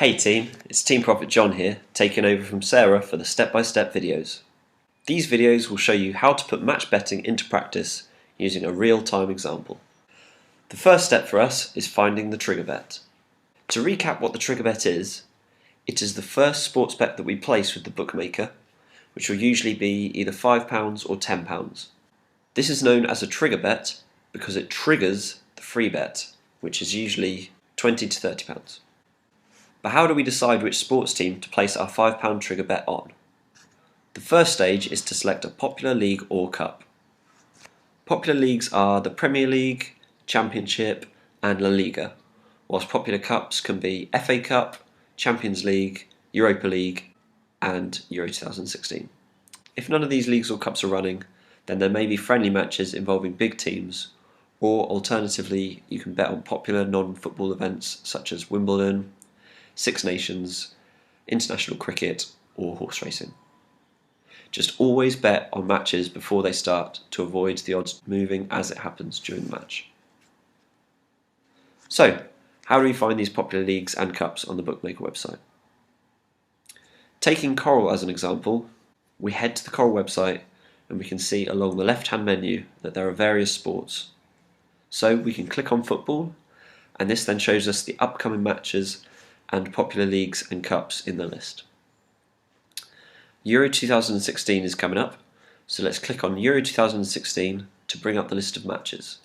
Hey team, it's Team Prophet John here, taking over from Sarah for the step-by-step videos. These videos will show you how to put match betting into practice using a real-time example. The first step for us is finding the trigger bet. To recap what the trigger bet is, it is the first sports bet that we place with the bookmaker, which will usually be either £5 or £10. This is known as a trigger bet because it triggers the free bet, which is usually £20 to £30. But how do we decide which sports team to place our £5 trigger bet on? The first stage is to select a popular league or cup. Popular leagues are the Premier League, Championship and La Liga, whilst popular cups can be FA Cup, Champions League, Europa League and Euro 2016. If none of these leagues or cups are running, then there may be friendly matches involving big teams, or alternatively you can bet on popular non-football events such as Wimbledon, Six Nations, international cricket or horse racing. Just always bet on matches before they start to avoid the odds moving as it happens during the match. So, how do we find these popular leagues and cups on the bookmaker website? Taking Coral as an example, we head to the Coral website and we can see along the left-hand menu that there are various sports. So we can click on football, and this then shows us the upcoming matches and popular leagues and cups in the list. Euro 2016 is coming up, so let's click on Euro 2016 to bring up the list of matches.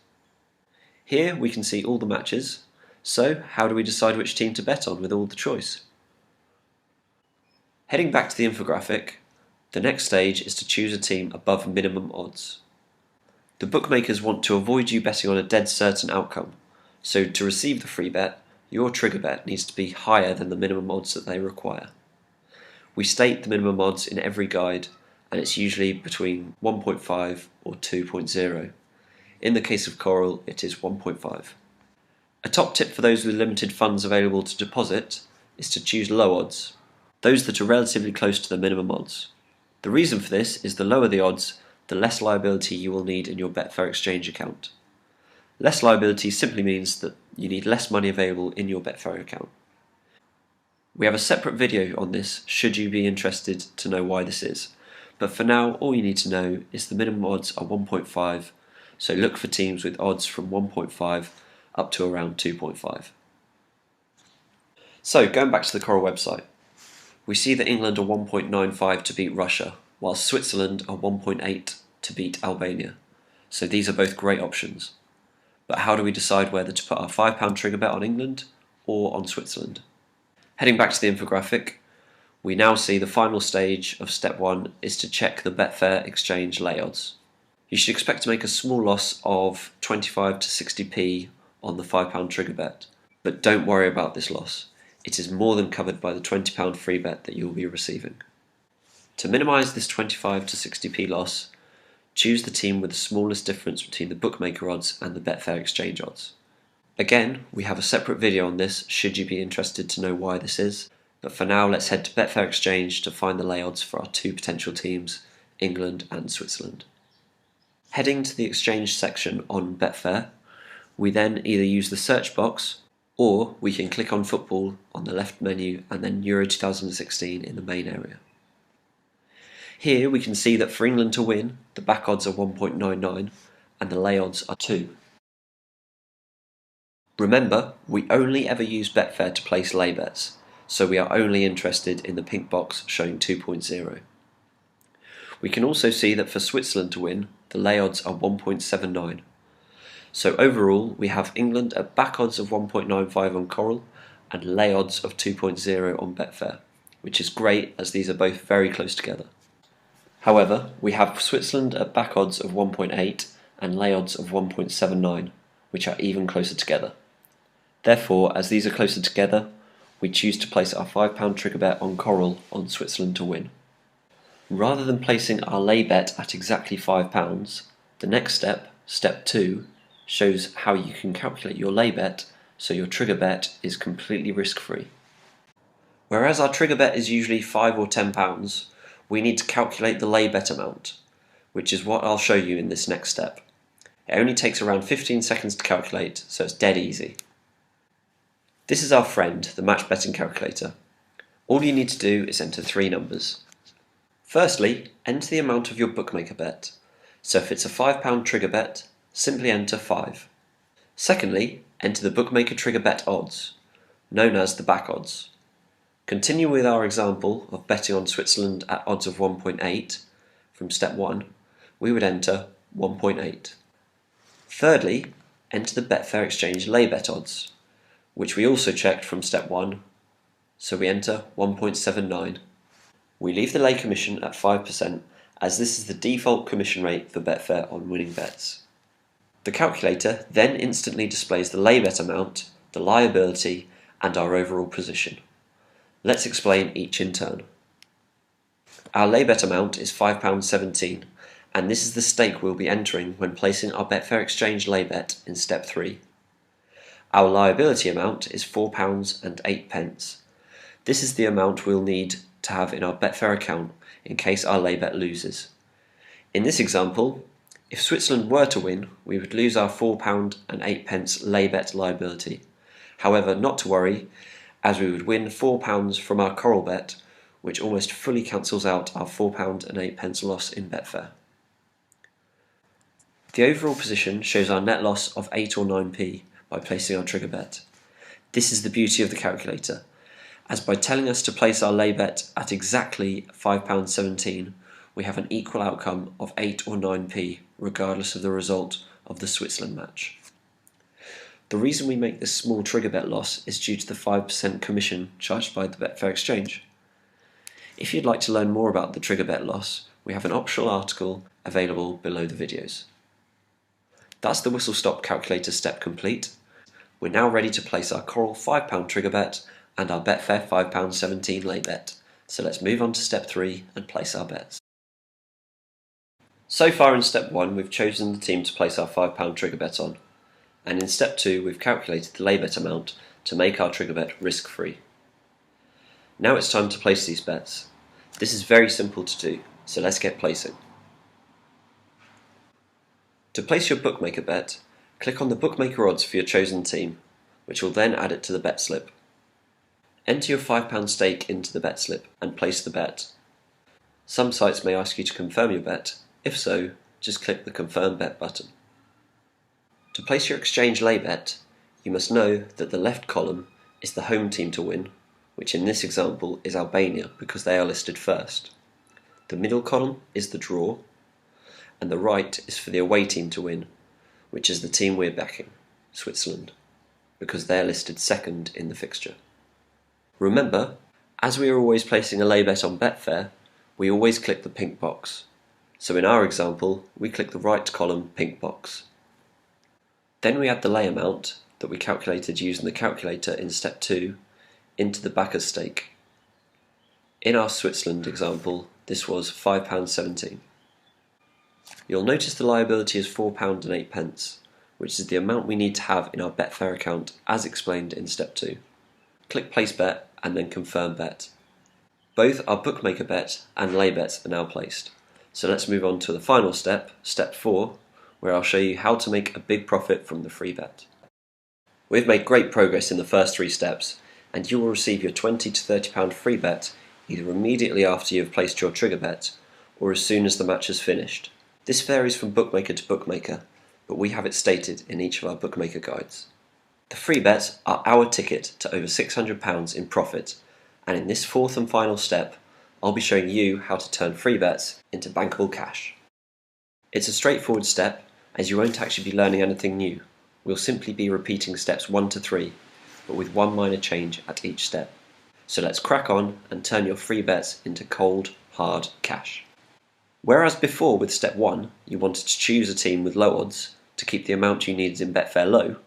Here we can see all the matches, so how do we decide which team to bet on with all the choice? Heading back to the infographic, the next stage is to choose a team above minimum odds. The bookmakers want to avoid you betting on a dead certain outcome, so to receive the free bet, your trigger bet needs to be higher than the minimum odds that they require. We state the minimum odds in every guide, and it's usually between 1.5 or 2.0. In the case of Coral, it is 1.5. A top tip for those with limited funds available to deposit is to choose low odds, those that are relatively close to the minimum odds. The reason for this is the lower the odds, the less liability you will need in your Betfair Exchange account. Less liability simply means that you need less money available in your Betfair account. We have a separate video on this should you be interested to know why this is, but for now all you need to know is the minimum odds are 1.5, so look for teams with odds from 1.5 up to around 2.5. So going back to the Coral website, we see that England are 1.95 to beat Russia, while Switzerland are 1.8 to beat Albania, so these are both great options. But how do we decide whether to put our £5 trigger bet on England or on Switzerland? Heading back to the infographic, we now see the final stage of step 1 is to check the Betfair Exchange lay odds. You should expect to make a small loss of 25 to 60p on the £5 trigger bet, but don't worry about this loss. It is more than covered by the £20 free bet that you will be receiving. To minimise this 25 to 60p loss, choose the team with the smallest difference between the bookmaker odds and the Betfair Exchange odds. Again, we have a separate video on this should you be interested to know why this is, but for now let's head to Betfair Exchange to find the lay odds for our two potential teams, England and Switzerland. Heading to the Exchange section on Betfair, we then either use the search box or we can click on football on the left menu and then Euro 2016 in the main area. Here we can see that for England to win, the back odds are 1.99 and the lay odds are 2. Remember, we only ever use Betfair to place lay bets, so we are only interested in the pink box showing 2.0. We can also see that for Switzerland to win, the lay odds are 1.79. So overall, we have England at back odds of 1.95 on Coral and lay odds of 2.0 on Betfair, which is great as these are both very close together. However, we have Switzerland at back odds of 1.8 and lay odds of 1.79, which are even closer together. Therefore, as these are closer together, we choose to place our £5 trigger bet on Coral on Switzerland to win. Rather than placing our lay bet at exactly £5, the next step, step 2, shows how you can calculate your lay bet so your trigger bet is completely risk-free. Whereas our trigger bet is usually £5 or £10, we need to calculate the lay bet amount, which is what I'll show you in this next step. It only takes around 15 seconds to calculate, so it's dead easy. This is our friend, the match betting calculator. All you need to do is enter three numbers. Firstly, enter the amount of your bookmaker bet. So if it's a £5 trigger bet, simply enter 5. Secondly, enter the bookmaker trigger bet odds, known as the back odds. Continue with our example of betting on Switzerland at odds of 1.8 from step 1. We would enter 1.8. Thirdly, enter the Betfair Exchange lay bet odds, which we also checked from step 1, so we enter 1.79. We leave the lay commission at 5% as this is the default commission rate for Betfair on winning bets. The calculator then instantly displays the lay bet amount, the liability, and our overall position. Let's explain each in turn. Our lay bet amount is £5.17, and this is the stake we'll be entering when placing our Betfair Exchange lay bet in step 3. Our liability amount is £4.08. This is the amount we'll need to have in our Betfair account in case our lay bet loses. In this example, if Switzerland were to win, we would lose our £4.08 lay bet liability. However, not to worry, as we would win £4 from our Coral bet, which almost fully cancels out our £4.08 loss in Betfair. The overall position shows our net loss of 8 or 9p by placing our trigger bet. This is the beauty of the calculator, as by telling us to place our lay bet at exactly £5.17, we have an equal outcome of 8 or 9p regardless of the result of the Switzerland match. The reason we make this small trigger bet loss is due to the 5% commission charged by the Betfair Exchange. If you'd like to learn more about the trigger bet loss, we have an optional article available below the videos. That's the whistle stop calculator step complete. We're now ready to place our Coral £5 trigger bet and our Betfair £5.17 lay bet. So let's move on to step 3 and place our bets. So far in step 1 we've chosen the team to place our £5 trigger bet on, and in step 2 we've calculated the lay bet amount to make our trigger bet risk-free. Now it's time to place these bets. This is very simple to do, so let's get placing. To place your bookmaker bet, click on the bookmaker odds for your chosen team, which will then add it to the bet slip. Enter your £5 stake into the bet slip and place the bet. Some sites may ask you to confirm your bet. If so, just click the Confirm Bet button. To place your exchange lay bet, you must know that the left column is the home team to win, which in this example is Albania because they are listed first. The middle column is the draw, and the right is for the away team to win, which is the team we're backing, Switzerland, because they're listed second in the fixture. Remember, as we are always placing a lay bet on Betfair, we always click the pink box. So in our example, we click the right column pink box. Then we add the lay amount that we calculated using the calculator in step 2 into the backer's stake. In our Switzerland example, this was £5.17. You'll notice the liability is £4.08, which is the amount we need to have in our Betfair account as explained in step 2. Click Place Bet and then Confirm Bet. Both our bookmaker bet and lay bets are now placed. So let's move on to the final step, step 4, where I'll show you how to make a big profit from the free bet. We've made great progress in the first 3 steps, and you will receive your £20 to £30 free bet either immediately after you have placed your trigger bet or as soon as the match is finished. This varies from bookmaker to bookmaker, but we have it stated in each of our bookmaker guides. The free bets are our ticket to over £600 in profit, and in this 4th and final step, I'll be showing you how to turn free bets into bankable cash. It's a straightforward step, as you won't actually be learning anything new. We'll simply be repeating steps 1 to 3, but with one minor change at each step. So let's crack on and turn your free bets into cold, hard cash. Whereas before with step 1, you wanted to choose a team with low odds to keep the amount you needed in Betfair low,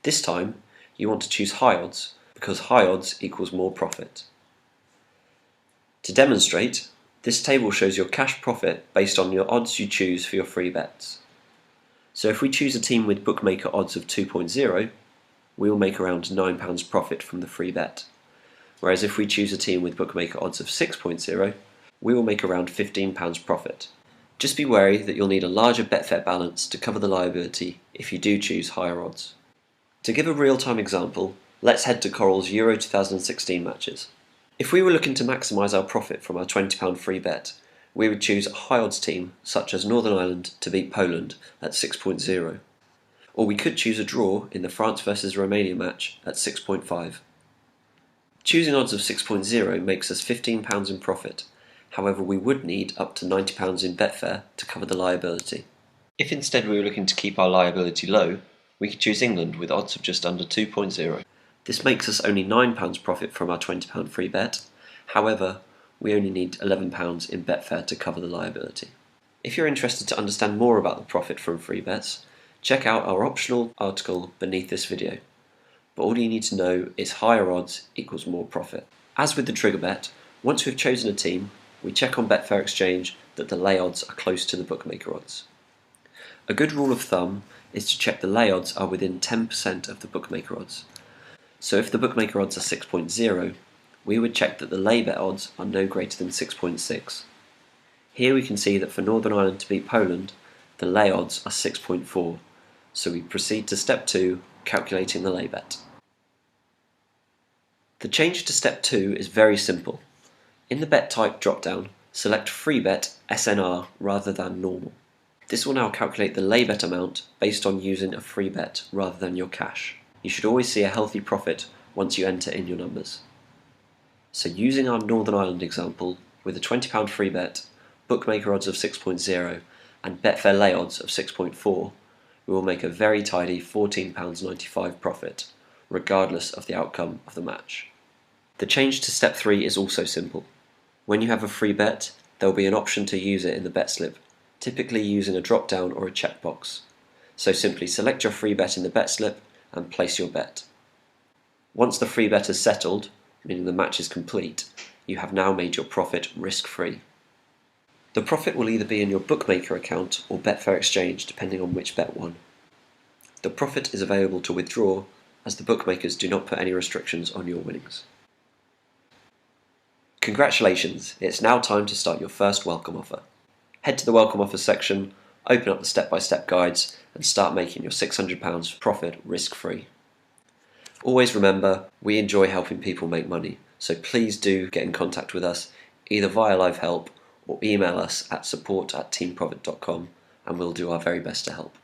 this time you want to choose high odds because high odds equals more profit. To demonstrate, this table shows your cash profit based on your odds you choose for your free bets. So if we choose a team with bookmaker odds of 2.0, we will make around £9 profit from the free bet. Whereas if we choose a team with bookmaker odds of 6.0, we will make around £15 profit. Just be wary that you'll need a larger Betfair balance to cover the liability if you do choose higher odds. To give a real-time example, Let's head to Coral's Euro 2016 matches. If we were looking to maximise our profit from our £20 free bet, we would choose a high odds team such as Northern Ireland to beat Poland at 6.0. Or we could choose a draw in the France vs Romania match at 6.5. Choosing odds of 6.0 makes us £15 in profit, however we would need up to £90 in Betfair to cover the liability. If instead we were looking to keep our liability low, we could choose England with odds of just under 2.0. This makes us only £9 profit from our £20 free bet, however we only need £11 in Betfair to cover the liability. If you're interested to understand more about the profit from free bets, check out our optional article beneath this video. But all you need to know is higher odds equals more profit. As with the trigger bet, once we've chosen a team, we check on Betfair Exchange that the lay odds are close to the bookmaker odds. A good rule of thumb is to check the lay odds are within 10% of the bookmaker odds. So if the bookmaker odds are 6.0, we would check that the lay bet odds are no greater than 6.6. Here we can see that for Northern Ireland to beat Poland, the lay odds are 6.4. So we proceed to step 2, calculating the lay bet. The change to step 2 is very simple. In the bet type drop-down, select free bet SNR rather than normal. This will now calculate the lay bet amount based on using a free bet rather than your cash. You should always see a healthy profit once you enter in your numbers. So using our Northern Ireland example, with a £20 free bet, bookmaker odds of 6.0 and Betfair lay odds of 6.4, we will make a very tidy £14.95 profit, regardless of the outcome of the match. The change to step 3 is also simple. When you have a free bet, there will be an option to use it in the bet slip, typically using a drop-down or a checkbox. So simply select your free bet in the bet slip and place your bet. Once the free bet is settled, meaning the match is complete, you have now made your profit risk-free. The profit will either be in your bookmaker account or Betfair Exchange, depending on which bet won. The profit is available to withdraw, as the bookmakers do not put any restrictions on your winnings. Congratulations, it's now time to start your first welcome offer. Head to the welcome offers section, open up the step-by-step guides, and start making your £600 profit risk-free. Always remember, we enjoy helping people make money, so please do get in contact with us, either via live help or email us at support@teamprofit.com, and we'll do our very best to help.